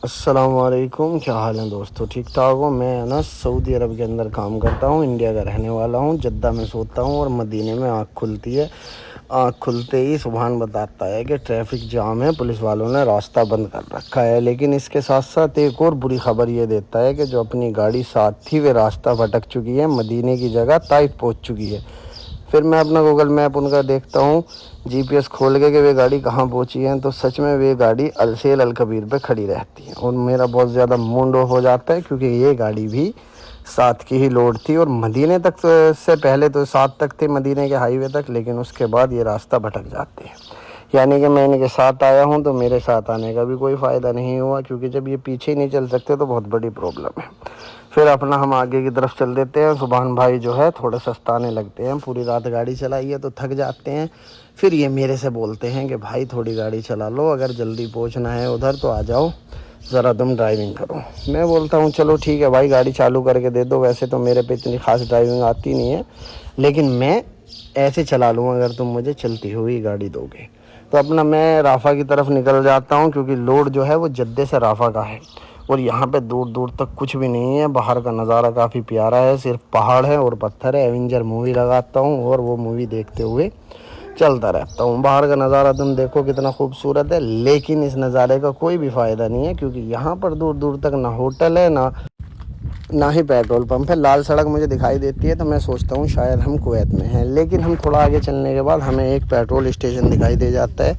السلام علیکم، کیا حال ہیں دوستو؟ ٹھیک ٹھاک ہوں؟ میں انس سعودی عرب کے اندر کام کرتا ہوں، انڈیا کا رہنے والا ہوں۔ جدہ میں سوتا ہوں اور مدینے میں آنکھ کھلتی ہے۔ آنکھ کھلتے ہی سبحان بتاتا ہے کہ ٹریفک جام ہے، پولیس والوں نے راستہ بند کر رکھا ہے۔ لیکن اس کے ساتھ ساتھ ایک اور بری خبر یہ دیتا ہے کہ جو اپنی گاڑی ساتھ تھی وہ راستہ بھٹک چکی ہے، مدینے کی جگہ طائف پہنچ چکی ہے۔ پھر میں اپنا گوگل میپ ان کا دیکھتا ہوں، جی پی ایس کھول کے کہ وہ گاڑی کہاں پہنچی ہے، تو سچ میں وہ گاڑی السیل الکبیر پہ کھڑی رہتی ہے اور میرا بہت زیادہ موڈ آف ہو جاتا ہے، کیونکہ یہ گاڑی بھی ساتھ کی ہی لوڈ تھی اور مدینے تک سے پہلے تو 7 تک تھے، مدینے کے ہائی وے تک، لیکن اس کے بعد یہ راستہ بھٹک جاتے ہیں۔ یعنی کہ میں ان کے ساتھ آیا ہوں تو میرے ساتھ آنے کا بھی کوئی فائدہ نہیں ہوا، کیونکہ جب یہ پیچھے نہیں چل سکتے تو بہت بڑی پرابلم ہے۔ پھر اپنا ہم آگے کی طرف چل دیتے ہیں۔ سبحان بھائی جو ہے تھوڑے سستانے لگتے ہیں، پوری رات گاڑی چلائی ہے تو تھک جاتے ہیں۔ پھر یہ میرے سے بولتے ہیں کہ بھائی تھوڑی گاڑی چلا لو، اگر جلدی پہنچنا ہے ادھر تو آ جاؤ، ذرا تم ڈرائیونگ کرو۔ میں بولتا ہوں چلو ٹھیک ہے بھائی، گاڑی چالو کر کے دے دو، ویسے تو میرے پہ اتنی خاص ڈرائیونگ آتی نہیں ہے، لیکن میں ایسے چلا لوں اگر تم مجھے چلتی ہوئی گاڑی دو گے۔ تو اپنا میں رافہ کی طرف نکل جاتا ہوں، کیونکہ لوڈ جو ہے وہ جدے سے رافہ کا ہے اور یہاں پہ دور دور تک کچھ بھی نہیں ہے۔ باہر کا نظارہ کافی پیارا ہے، صرف پہاڑ ہے اور پتھر ہے۔ ایونجر مووی لگاتا ہوں اور وہ مووی دیکھتے ہوئے چلتا رہتا ہوں۔ باہر کا نظارہ تم دیکھو کتنا خوبصورت ہے، لیکن اس نظارے کا کوئی بھی فائدہ نہیں ہے، کیونکہ یہاں پر دور دور تک نہ ہوٹل ہے نہ ہی پیٹرول پمپ ہے۔ لال سڑک مجھے دکھائی دیتی ہے تو میں سوچتا ہوں شاید ہم کویت میں ہیں، لیکن ہم تھوڑا آگے چلنے کے بعد ہمیں ایک پیٹرول اسٹیشن دکھائی دے جاتا ہے،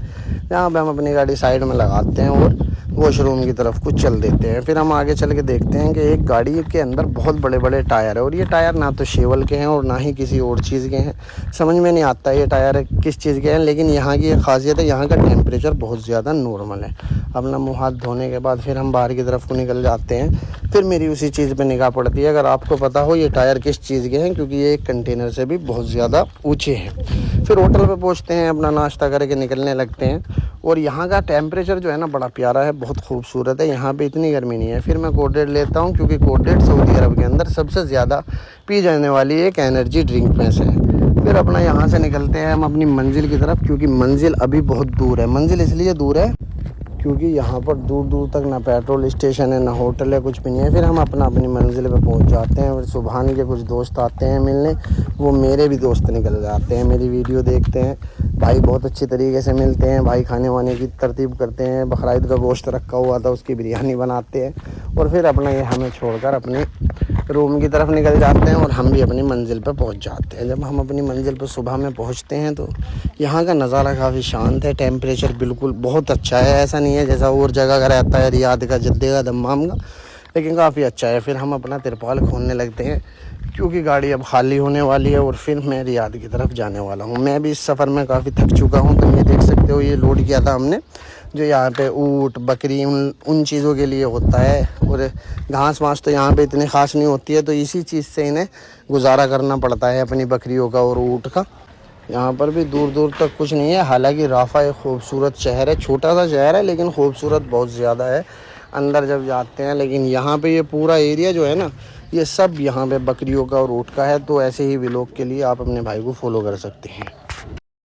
جہاں پہ ہم اپنی گاڑی سائیڈ میں لگاتے ہیں اور واش روم کی طرف کچھ چل دیتے ہیں۔ پھر ہم آگے چل کے دیکھتے ہیں کہ ایک گاڑی کے اندر بہت بڑے بڑے ٹائر ہیں، اور یہ ٹائر نہ تو شیول کے ہیں اور نہ ہی کسی اور چیز کے ہیں، سمجھ میں نہیں آتا یہ ٹائر کس چیز کے ہیں۔ لیکن یہاں کی ایک خاصیت ہے، یہاں کا ٹیمپریچر بہت زیادہ نارمل ہے۔ اپنا منہ ہاتھ دھونے کے بعد پھر ہم باہر کی طرف کو نکل جاتے ہیں۔ پھر میری اسی چیز پہ نگاہ پڑتی ہے، اگر آپ کو پتہ ہو یہ ٹائر کس چیز کے ہیں، کیونکہ یہ ایک کنٹینر سے بھی بہت زیادہ اونچے ہیں۔ پھر ہوٹل پہ پہنچتے ہیں، اپنا ناشتہ کر کے نکلنے لگتے ہیں، اور یہاں کا ٹیمپریچر جو ہے نا بڑا پیارا ہے، بہت خوبصورت ہے، یہاں پہ اتنی گرمی نہیں ہے۔ پھر میں کوڈیڈ لیتا ہوں، کیونکہ کوڈیڈ سعودی عرب کے اندر سب سے زیادہ پی جانے والی ایک انرجی ڈرنک میں سے ہے۔ پھر اپنا یہاں سے نکلتے ہیں ہم اپنی منزل کی طرف، کیونکہ منزل ابھی بہت دور ہے۔ منزل اس لیے دور ہے کیونکہ یہاں پر دور دور تک نہ پیٹرول اسٹیشن ہے نہ ہوٹل ہے، کچھ بھی نہیں ہے۔ پھر ہم اپنی منزل پہ پہنچ جاتے ہیں، اور سبحان کے کچھ دوست آتے ہیں ملنے، وہ میرے بھی دوست نکل جاتے ہیں، میری ویڈیو دیکھتے ہیں، بھائی بہت اچھی طریقے سے ملتے ہیں، بھائی کھانے وانے کی ترتیب کرتے ہیں، بقرعید کا گوشت رکھا ہوا تھا اس کی بریانی بناتے ہیں، اور پھر اپنا یہ ہمیں چھوڑ کر اپنے روم کی طرف نکل جاتے ہیں اور ہم بھی اپنی منزل پہ پہنچ جاتے ہیں۔ جب ہم اپنی منزل پہ صبح میں پہنچتے ہیں تو یہاں کا نظارہ کافی شانت ہے، ٹیمپریچر بالکل بہت اچھا ہے، ایسا نہیں ہے جیسا اور جگہ کا رہتا ہے، ریاض کا، جدے کا، دمام کا، لیکن کافی اچھا ہے۔ پھر ہم اپنا ترپال کھولنے لگتے ہیں، کیونکہ گاڑی اب خالی ہونے والی ہے اور پھر میں ریاض کی طرف جانے والا ہوں۔ میں بھی اس سفر میں کافی تھک چکا ہوں، تم یہ دیکھ سکتے ہو، یہ لوڈ کیا تھا ہم نے، جو یہاں پہ اونٹ بکری ان چیزوں کے لیے ہوتا ہے، اور گھاس وانس تو یہاں پہ اتنی خاص نہیں ہوتی ہے، تو اسی چیز سے انہیں گزارا کرنا پڑتا ہے اپنی بکریوں کا اور اونٹ کا۔ یہاں پر بھی دور دور تک کچھ نہیں ہے، حالانکہ رافہ ایک خوبصورت شہر ہے، چھوٹا سا شہر ہے لیکن خوبصورت بہت زیادہ ہے اندر جب جاتے ہیں۔ لیکن یہاں پہ یہ پورا ایریا جو ہے نا، یہ سب یہاں پہ بکریوں کا اور اونٹ کا ہے، تو ایسے ہی ولاگ کے لیے آپ اپنے بھائی کو فالو کر سکتے ہیں۔